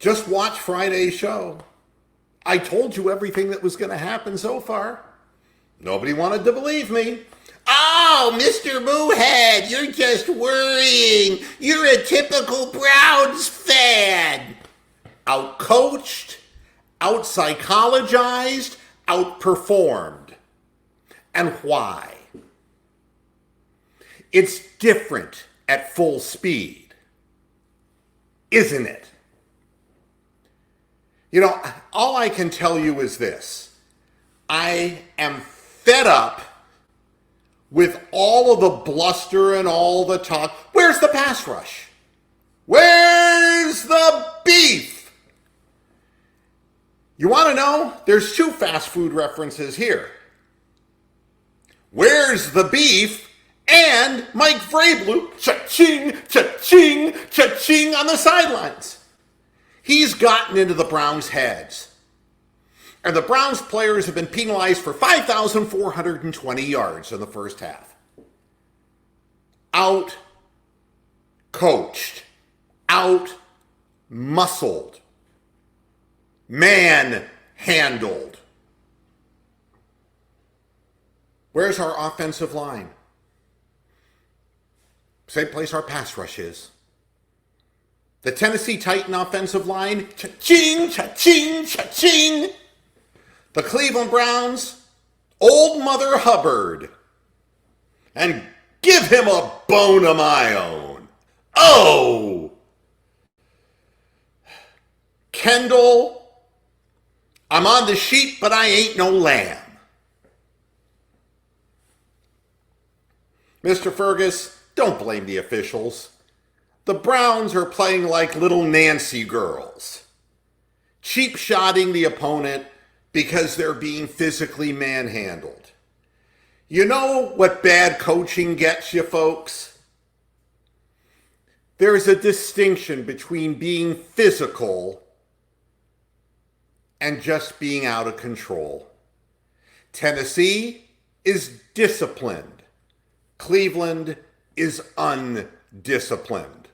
Just watch Friday's show. I told you everything that was going to happen so far. Nobody wanted to believe me. Oh, Mr. Moohead, you're just worrying. You're a typical Browns fan. Outcoached, out-psychologized, outperformed. And why? It's different at full speed, isn't it? You know, all I can tell you is this. I am fed up with all of the bluster and all the talk. Where's the pass rush? Where's the beef? You want to know? There's two fast food references here. Where's the beef? And Mike Vrabel, cha-ching, cha-ching, cha-ching on the sidelines. He's gotten into the Browns' heads. And the Browns players have been penalized for 5,420 yards in the first half. Out coached, out muscled, man handled. Where's our offensive line? Same place our pass rush is. The Tennessee Titan offensive line, cha-ching, cha-ching, cha-ching. The Cleveland Browns, old Mother Hubbard. And give him a bone of my own. Oh! Kendall, I'm on the sheep, but I ain't no lamb. Mr. Fergus, don't blame the officials. The Browns are playing like little Nancy girls, cheap-shotting the opponent because they're being physically manhandled. You know what bad coaching gets you, folks? There's a distinction between being physical and just being out of control. Tennessee is disciplined. Cleveland is undisciplined.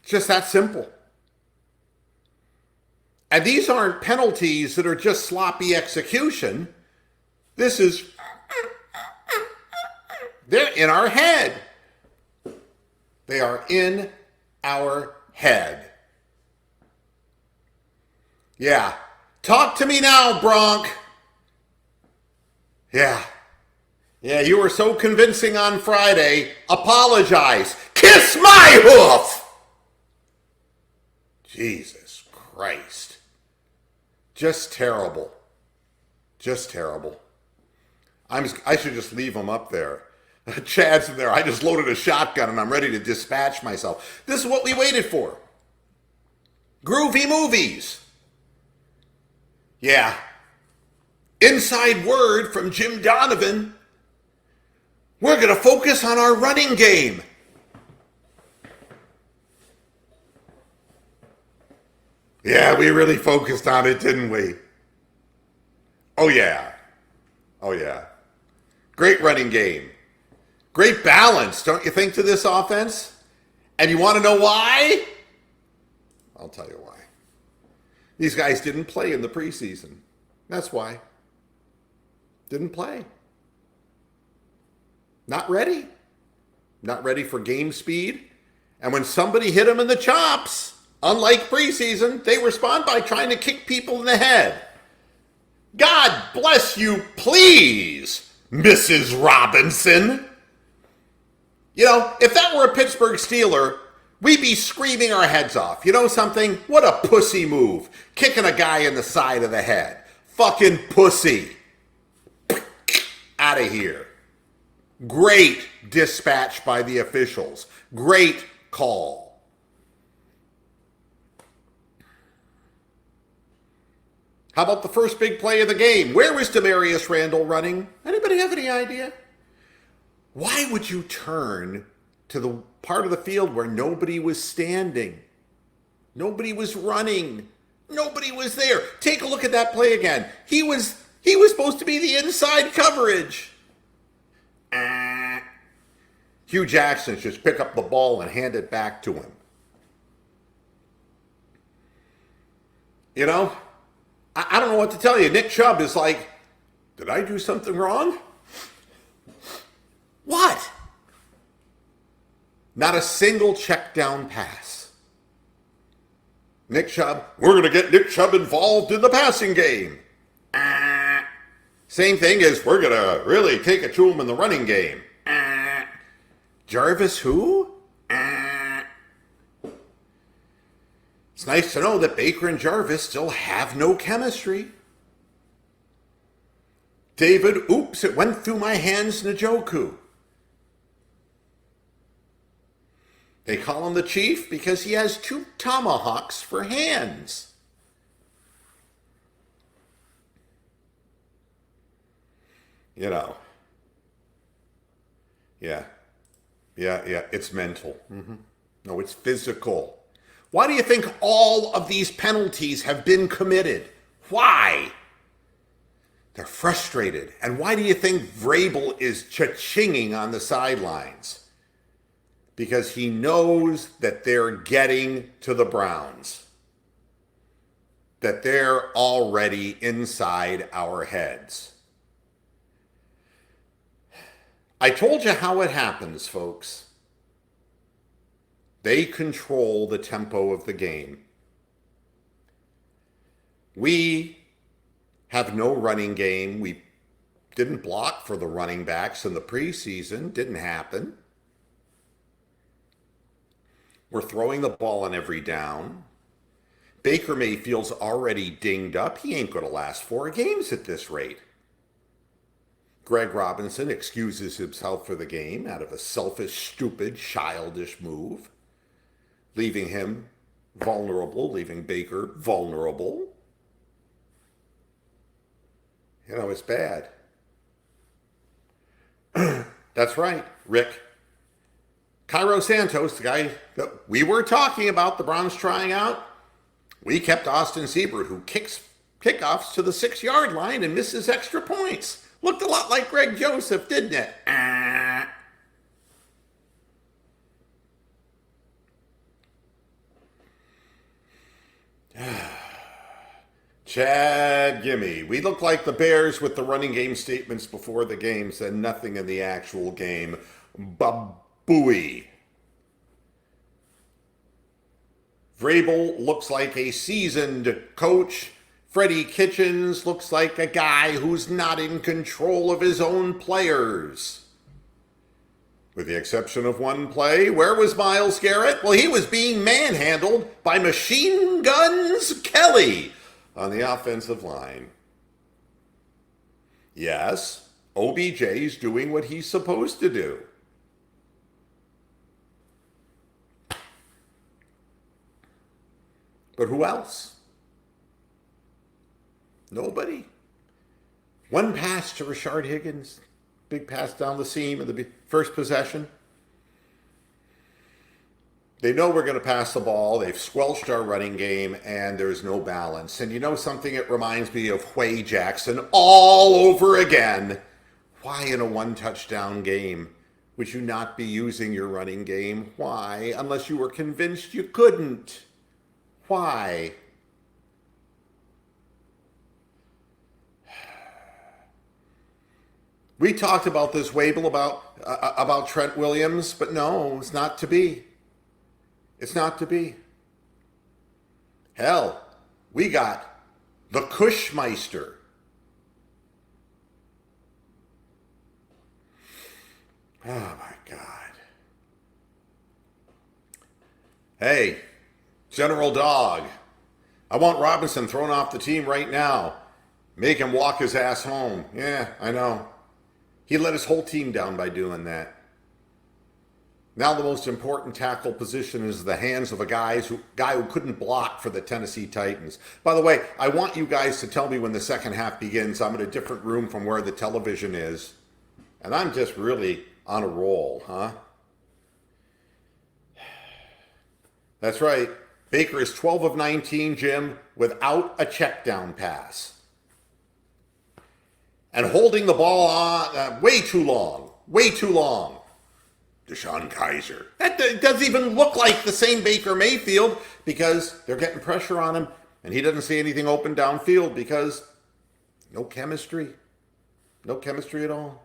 Just that simple. And these aren't penalties that are just sloppy execution. This is, they're in our head. They are in our head. Yeah. Talk to me now, Bronk. Yeah. Yeah, you were so convincing on Friday. Apologize. Kiss my hoof! Jesus Christ. Just terrible. Just terrible. I should just leave him up there. Chad's in there. I just loaded a shotgun and I'm ready to dispatch myself. This is what we waited for. Groovy movies. Yeah. Inside word from Jim Donovan. We're going to focus on our running game. Yeah, we really focused on it, didn't we? Oh, yeah. Oh, yeah. Great running game. Great balance, don't you think, to this offense? And you want to know why? I'll tell you why. These guys didn't play in the preseason. That's why. Didn't play. Not ready. Not ready for game speed. And when somebody hit them in the chops, unlike preseason, they respond by trying to kick people in the head. God bless you, please, Mrs. Robinson. You know, if that were a Pittsburgh Steeler, we'd be screaming our heads off. You know something? What a pussy move. Kicking a guy in the side of the head. Fucking pussy. Out of here. Great dispatch by the officials. Great call. How about the first big play of the game? Where was Demarius Randall running? Anybody have any idea? Why would you turn to the part of the field where nobody was standing? Nobody was running. Nobody was there. Take a look at that play again. He was supposed to be the inside coverage. Hugh Jackson just pick up the ball and hand it back to him. You know, I don't know what to tell you. Nick Chubb is like, did I do something wrong? What? Not a single check down pass. Nick Chubb, we're going to get Nick Chubb involved in the passing game. Same thing as we're going to really take it to him in the running game. Jarvis who? It's nice to know that Baker and Jarvis still have no chemistry. David, oops, it went through my hands, Njoku. They call him the Chief because he has 2 tomahawks for hands. You know. Yeah, it's mental. No, it's physical. Why do you think all of these penalties have been committed? Why? They're frustrated. And why do you think Vrabel is cha-chinging on the sidelines? Because he knows that they're getting to the Browns. That they're already inside our heads. I told you how it happens, folks. They control the tempo of the game. We have no running game. We didn't block for the running backs in the preseason. Didn't happen. We're throwing the ball on every down. Baker Mayfield's already dinged up. He ain't going to last 4 games at this rate. Greg Robinson excuses himself for the game out of a selfish, stupid, childish move, leaving him vulnerable, leaving Baker vulnerable. You know, it's bad. That's right, Rick. Cairo Santos, the guy that we were talking about, the Browns trying out, we kept Austin Siebert, who kicks kickoffs to the 6-yard line and misses extra points. Looked a lot like Greg Joseph, didn't it? Chad Gimme. We look like the Bears with the running game statements before the games and nothing in the actual game. Babooey. Vrabel looks like a seasoned coach. Freddie Kitchens looks like a guy who's not in control of his own players. With the exception of one play, where was Myles Garrett? Well, he was being manhandled by Machine Guns Kelly on the offensive line. Yes, OBJ's doing what he's supposed to do. But who else? Nobody. One pass to Rashard Higgins. Big pass down the seam of the first possession. They know we're going to pass the ball. They've squelched our running game, and there's no balance. And you know something? It reminds me of Huey Jackson all over again. Why in a one-touchdown game would you not be using your running game? Why? Unless you were convinced you couldn't. Why? We talked about this, Wabel, about Trent Williams, but no, it's not to be. It's not to be. Hell, we got the Kushmeister. Oh my God. Hey, General Dog, I want Robinson thrown off the team right now. Make him walk his ass home. Yeah, I know. He let his whole team down by doing that. Now the most important tackle position is the hands of a guy who couldn't block for the Tennessee Titans. By the way, I want you guys to tell me when the second half begins. I'm in a different room from where the television is. And I'm just really on a roll, huh? That's right. Baker is 12 of 19, Jim, without a check down pass. And holding the ball on way too long. Way too long. DeShone Kizer. That doesn't even look like the same Baker Mayfield because they're getting pressure on him And he doesn't see anything open downfield because no chemistry. No chemistry at all.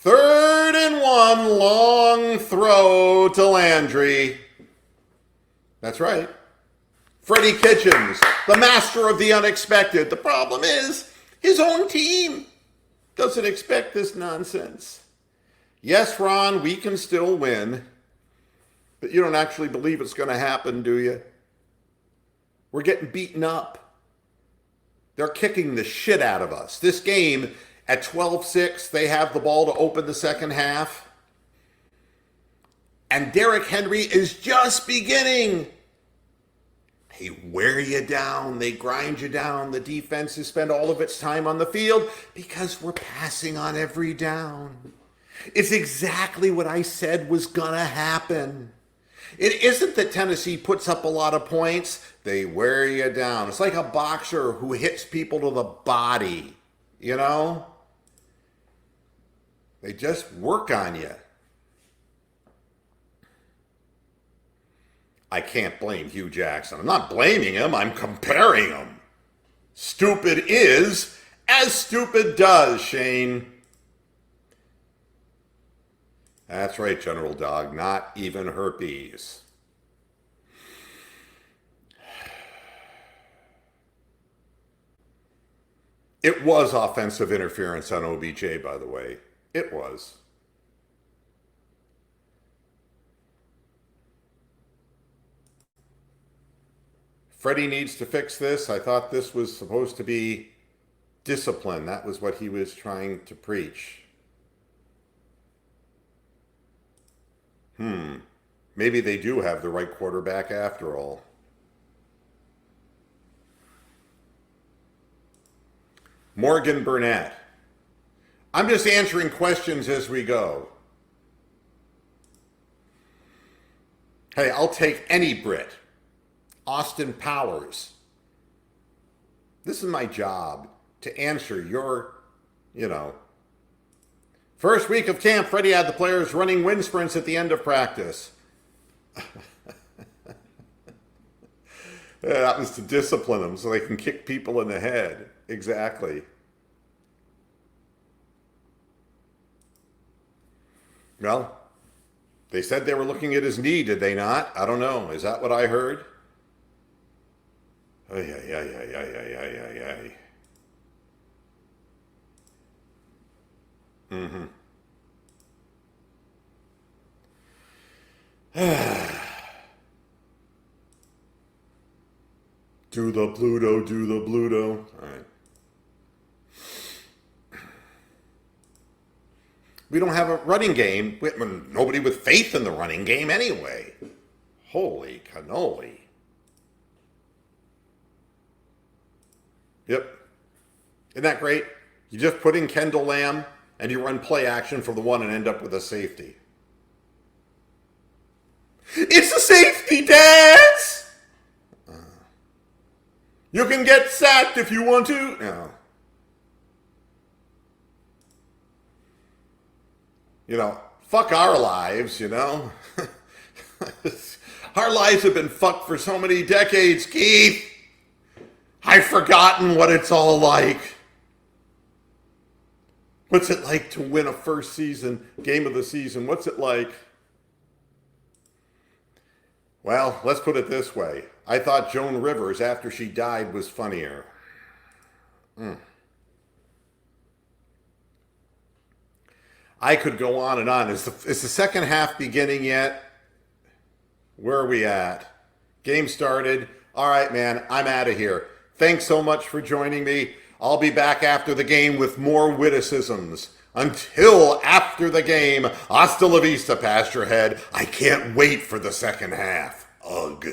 3rd and 1, long throw to Landry. That's right. Freddie Kitchens, the master of the unexpected. The problem is, his own team doesn't expect this nonsense. Yes, Ron, we can still win, but you don't actually believe it's going to happen, do you? We're getting beaten up. They're kicking the shit out of us. This game, at 12-6, they have the ball to open the second half. And Derrick Henry is just beginning. They wear you down. They grind you down. The defenses spend all of its time on the field because we're passing on every down. It's exactly what I said was going to happen. It isn't that Tennessee puts up a lot of points. They wear you down. It's like a boxer who hits people to the body, you know? They just work on you. I can't blame Hugh Jackson. I'm not blaming him. I'm comparing him. Stupid is as stupid does, Shane. That's right, General Dog. Not even herpes. It was offensive interference on OBJ, by the way. It was. Freddie needs to fix this. I thought this was supposed to be discipline. That was what he was trying to preach. Maybe they do have the right quarterback after all. Morgan Burnett. I'm just answering questions as we go. Hey, I'll take any Brit. Austin Powers. This is my job, to answer your, First week of camp, Freddie had the players running wind sprints at the end of practice. That was to discipline them so they can kick people in the head. Exactly. Well, they said they were looking at his knee, did they not? I don't know. Is that what I heard? Ay, ay, ay, ay, ay, ay, ay, ay. Mm-hmm. Do the Pluto, do the Pluto. All right. We don't have a running game. Nobody with faith in the running game anyway. Holy cannoli. Yep. Isn't that great? You just put in Kendall Lamb and you run play action for the one and end up with a safety. It's a safety dance! You can get sacked if you want to. No. Fuck our lives, Our lives have been fucked for so many decades, Keith. I've forgotten what it's all like. What's it like to win a first season game of the season? What's it like? Well, let's put it this way. I thought Joan Rivers, after she died, was funnier. I could go on and on. Is the second half beginning yet? Where are we at? Game started. All right, man, I'm out of here. Thanks so much for joining me. I'll be back after the game with more witticisms. Until after the game, hasta la vista, Pasturehead. I can't wait for the second half. Ugh.